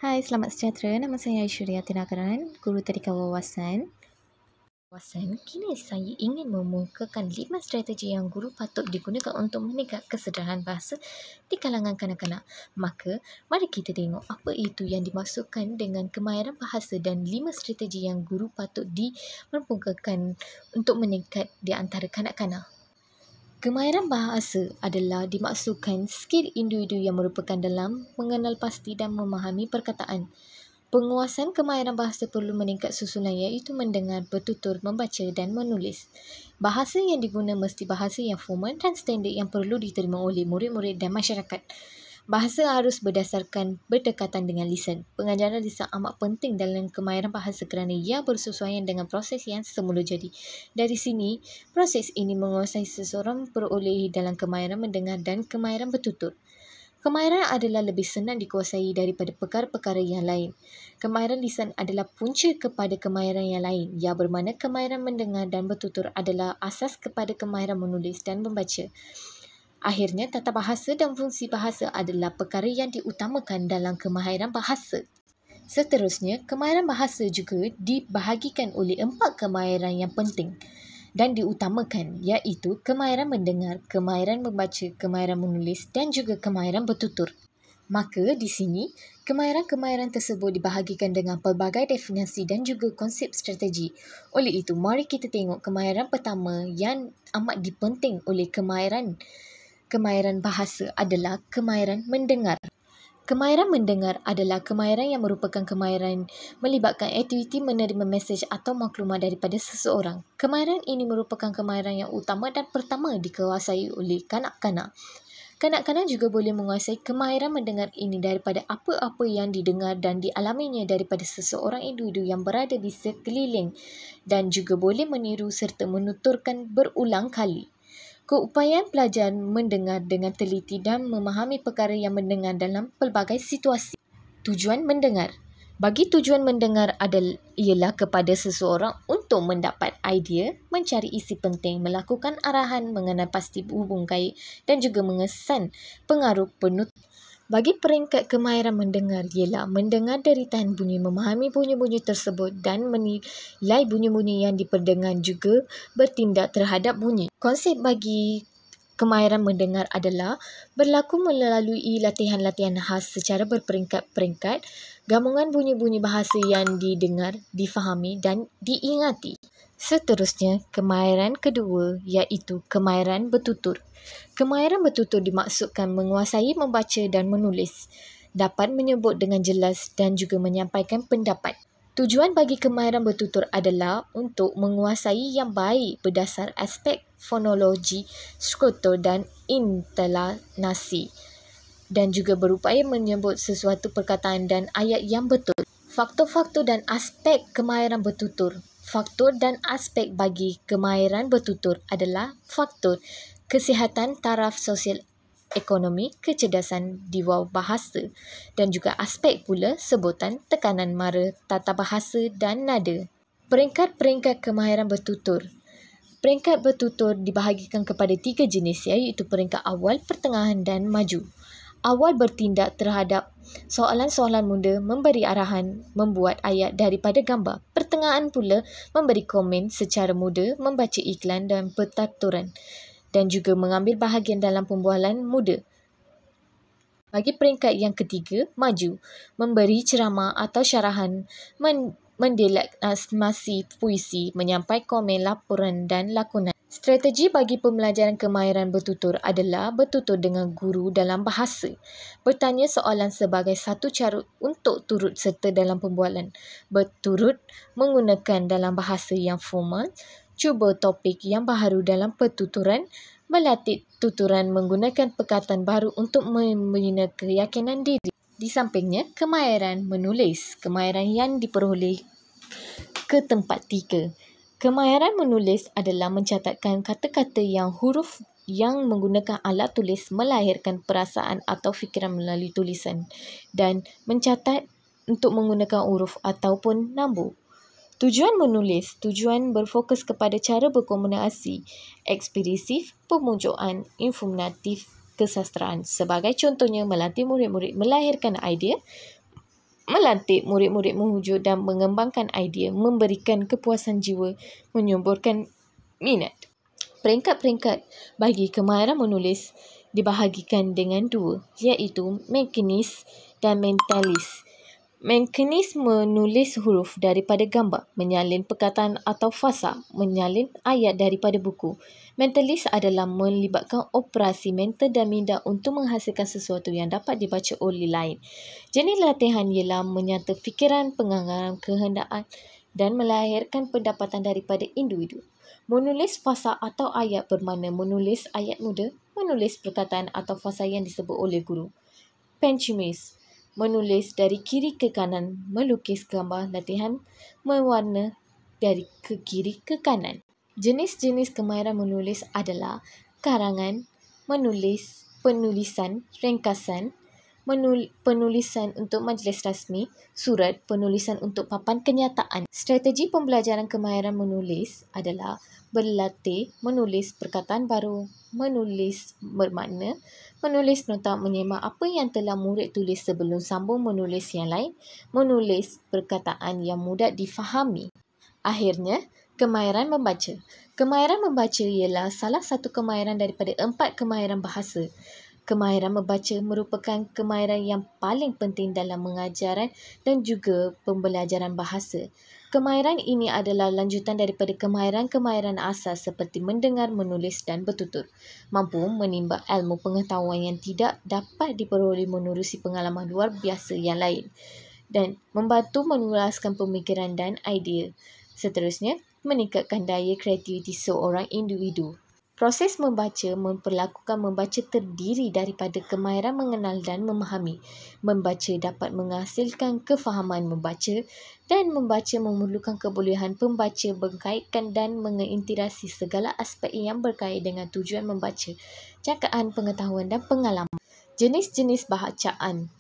Hai, selamat sejahtera. Nama saya Aishwarya Tinakaran, guru Tadika Wawasan. Kini saya ingin memukakan 5 strategi yang guru patut digunakan untuk meningkat kesedaran bahasa di kalangan kanak-kanak. Maka, mari kita tengok apa itu yang dimaksudkan dengan kemahiran bahasa dan 5 strategi yang guru patut dipermukakan untuk meningkat di antara kanak-kanak. Kemahiran bahasa adalah dimaksudkan skil individu yang merupakan dalam mengenal pasti dan memahami perkataan. Penguasaan kemahiran bahasa perlu meningkat susulan iaitu mendengar, bertutur, membaca dan menulis. Bahasa yang diguna mesti bahasa yang formal dan standard yang perlu diterima oleh murid-murid dan masyarakat. Bahasa harus berdekatan dengan lisan. Pengajaran lisan amat penting dalam kemahiran bahasa kerana ia bersesuaian dengan proses yang semula jadi. Dari sini, proses ini menguasai seseorang perolehi dalam kemahiran mendengar dan kemahiran bertutur. Kemahiran adalah lebih senang dikuasai daripada perkara-perkara yang lain. Kemahiran lisan adalah punca kepada kemahiran yang lain, yang bermakna kemahiran mendengar dan bertutur adalah asas kepada kemahiran menulis dan membaca. Akhirnya, tata bahasa dan fungsi bahasa adalah perkara yang diutamakan dalam kemahiran bahasa. Seterusnya, kemahiran bahasa juga dibahagikan oleh 4 kemahiran yang penting dan diutamakan, iaitu kemahiran mendengar, kemahiran membaca, kemahiran menulis dan juga kemahiran bertutur. Maka di sini, kemahiran-kemahiran tersebut dibahagikan dengan pelbagai definisi dan juga konsep strategi. Oleh itu, mari kita tengok kemahiran pertama yang amat dipenting oleh kemahiran bahasa adalah kemahiran mendengar. Kemahiran mendengar adalah kemahiran yang merupakan kemahiran melibatkan aktiviti menerima mesej atau maklumat daripada seseorang. Kemahiran ini merupakan kemahiran yang utama dan pertama dikuasai oleh kanak-kanak. Kanak-kanak juga boleh menguasai kemahiran mendengar ini daripada apa-apa yang didengar dan dialaminya daripada seseorang individu yang berada di sekeliling dan juga boleh meniru serta menuturkan berulang kali. Keupayaan pelajar mendengar dengan teliti dan memahami perkara yang mendengar dalam pelbagai situasi. Tujuan mendengar. Bagi tujuan mendengar ialah kepada seseorang untuk mendapat idea, mencari isi penting, melakukan arahan, mengenal pasti hubung kait dan juga mengesan pengaruh penutur. Bagi peringkat kemahiran mendengar ialah mendengar deritaan bunyi, memahami bunyi-bunyi tersebut dan menilai bunyi-bunyi yang diperdengar juga bertindak terhadap bunyi. Konsep bagi kemahiran mendengar adalah berlaku melalui latihan-latihan khas secara berperingkat-peringkat, gabungan bunyi-bunyi bahasa yang didengar, difahami dan diingati. Seterusnya, kemahiran kedua iaitu kemahiran bertutur. Kemahiran bertutur dimaksudkan menguasai membaca dan menulis, dapat menyebut dengan jelas dan juga menyampaikan pendapat. Tujuan bagi kemahiran bertutur adalah untuk menguasai yang baik berdasar aspek fonologi, struktur dan intonasi dan juga berupaya menyebut sesuatu perkataan dan ayat yang betul. Faktor-faktor dan aspek kemahiran bertutur. Faktor dan aspek bagi kemahiran bertutur adalah faktor kesihatan taraf sosial ekonomi, kecerdasan diwa bahasa dan juga aspek pula sebutan, tekanan mara, tata bahasa dan nada. Peringkat-peringkat kemahiran bertutur. Peringkat bertutur dibahagikan kepada 3 jenis iaitu peringkat awal, pertengahan dan maju. Awal bertindak terhadap soalan-soalan mudah, memberi arahan, membuat ayat daripada gambar. Pertengahan pula memberi komen secara mudah, membaca iklan dan pertuturan dan juga mengambil bahagian dalam pembualan mudah. Bagi peringkat yang ketiga, maju, memberi ceramah atau syarahan, mendeklamasi puisi, menyampaikan komen, laporan dan lakonan. Strategi bagi pembelajaran kemahiran bertutur adalah bertutur dengan guru dalam bahasa, bertanya soalan sebagai satu cara untuk turut serta dalam pembualan, berturut menggunakan dalam bahasa yang formal, cuba topik yang baharu dalam pertuturan, melatih tuturan menggunakan perkataan baru untuk membina keyakinan diri. Di sampingnya, kemahiran menulis, kemahiran yang diperoleh ke tempat 3. Kemahiran menulis adalah mencatatkan kata-kata yang huruf yang menggunakan alat tulis melahirkan perasaan atau fikiran melalui tulisan dan mencatat untuk menggunakan huruf ataupun nambur. Tujuan menulis, tujuan berfokus kepada cara berkomunikasi, ekspresif, pemujaan, informatif, kesastraan. Sebagai contohnya, melatih murid-murid melahirkan idea, melantik murid-murid mewujud dan mengembangkan idea, memberikan kepuasan jiwa, menyuburkan minat. Peringkat-peringkat bagi kemahiran menulis dibahagikan dengan dua, iaitu mekanis dan mentalis. Mekanis menulis huruf daripada gambar, menyalin perkataan atau fasa, menyalin ayat daripada buku. Mentalis adalah melibatkan operasi mental dan minda untuk menghasilkan sesuatu yang dapat dibaca oleh lain. Jenis latihan ialah menyata fikiran, penganggaran, kehendak dan melahirkan pendapatan daripada individu. Menulis fasa atau ayat bermakna menulis ayat muda, menulis perkataan atau fasa yang disebut oleh guru. Pencemis, menulis dari kiri ke kanan, melukis gambar, latihan mewarna dari ke kiri ke kanan. Jenis-jenis kemahiran menulis adalah karangan, menulis, penulisan, ringkasan, penulisan untuk majlis rasmi, surat, penulisan untuk papan kenyataan. Strategi pembelajaran kemahiran menulis adalah berlatih menulis perkataan baru, menulis bermakna, menulis nota menyemak apa yang telah murid tulis sebelum sambung menulis yang lain, menulis perkataan yang mudah difahami. Akhirnya, kemahiran membaca. Kemahiran membaca ialah salah satu kemahiran daripada 4 kemahiran bahasa. Kemahiran membaca merupakan kemahiran yang paling penting dalam mengajaran dan juga pembelajaran bahasa. Kemahiran ini adalah lanjutan daripada kemahiran-kemahiran asas seperti mendengar, menulis dan bertutur. Mampu menimba ilmu pengetahuan yang tidak dapat diperoleh menerusi pengalaman luar biasa yang lain. Dan membantu meluaskan pemikiran dan idea. Seterusnya, meningkatkan daya kreativiti seorang individu. Proses membaca memperlakukan membaca terdiri daripada kemahiran mengenal dan memahami. Membaca dapat menghasilkan kefahaman membaca dan membaca memerlukan kebolehan pembaca berkaitkan dan menginteraksi segala aspek yang berkait dengan tujuan membaca, cakapan, pengetahuan dan pengalaman. Jenis-jenis bacaan.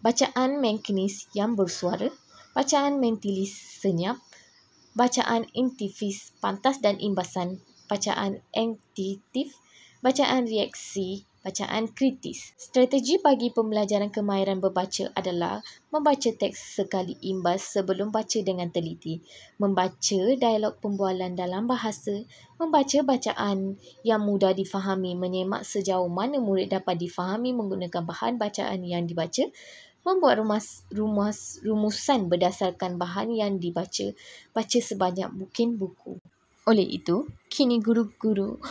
Bacaan mekanis yang bersuara, bacaan mentalis senyap, bacaan intuitif pantas dan imbasan, bacaan intuitif, bacaan reaksi, bacaan kritis. Strategi bagi pembelajaran kemahiran berbaca adalah membaca teks sekali imbas sebelum baca dengan teliti, membaca dialog pembualan dalam bahasa, membaca bacaan yang mudah difahami, menyemak sejauh mana murid dapat difahami menggunakan bahan bacaan yang dibaca, membuat rumusan berdasarkan bahan yang dibaca, baca sebanyak mungkin buku. Oleh itu, kini guru-guru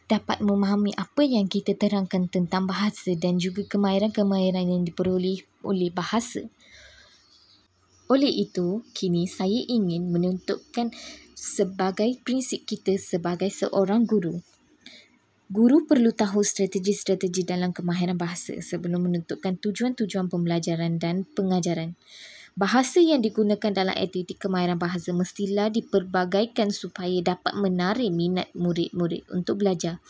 dapat memahami apa yang kita terangkan tentang bahasa dan juga kemahiran-kemahiran yang diperoleh oleh bahasa. Oleh itu, kini saya ingin menentukan sebagai prinsip kita sebagai seorang guru. Guru perlu tahu strategi-strategi dalam kemahiran bahasa sebelum menentukan tujuan-tujuan pembelajaran dan pengajaran. Bahasa yang digunakan dalam aktiviti kemahiran bahasa mestilah diperbagaikan supaya dapat menarik minat murid-murid untuk belajar.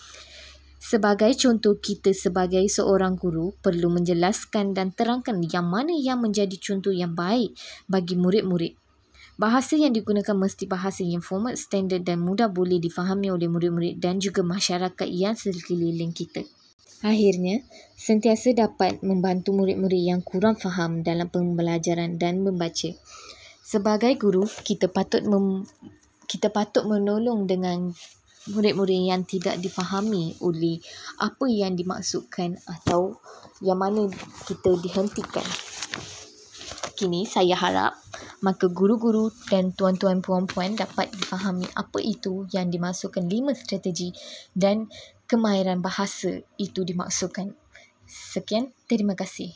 Sebagai contoh, kita sebagai seorang guru perlu menjelaskan dan terangkan yang mana yang menjadi contoh yang baik bagi murid-murid. Bahasa yang digunakan mesti bahasa yang format, standard dan mudah boleh difahami oleh murid-murid dan juga masyarakat yang sekeliling kita. Akhirnya, sentiasa dapat membantu murid-murid yang kurang faham dalam pembelajaran dan membaca. Sebagai guru, kita patut menolong dengan murid-murid yang tidak difahami oleh apa yang dimaksudkan atau yang mana kita dihentikan. Kini saya harap maka guru-guru dan tuan-tuan puan-puan dapat difahami apa itu yang dimaksudkan 5 strategi dan kemahiran bahasa itu dimaksudkan. Sekian, terima kasih.